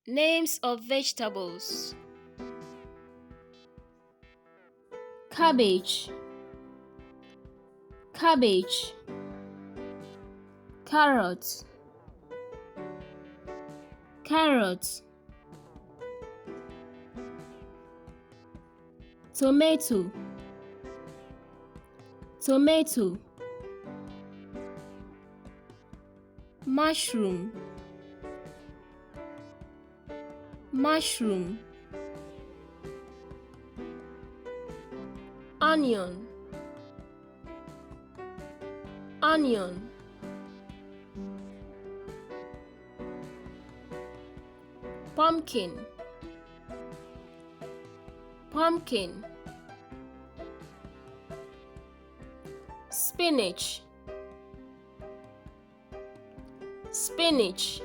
Names of vegetables: cabbage, cabbage, carrot, carrot, tomato, tomato, mushroom, mushroom, onion, onion, pumpkin, pumpkin, spinach, spinach,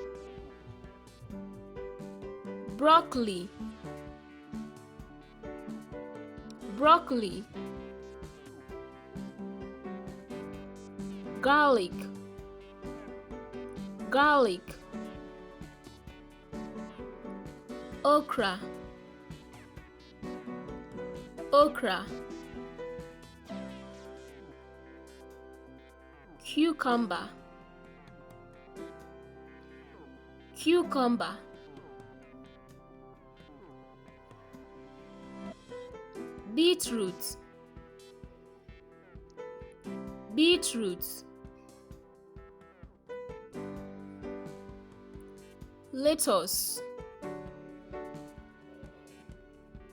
broccoli, broccoli, garlic, garlic, okra, okra, cucumber, cucumber, beetroot, beetroot, lettuce,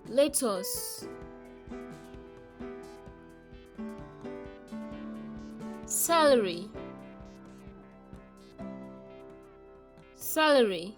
lettuce, celery, celery,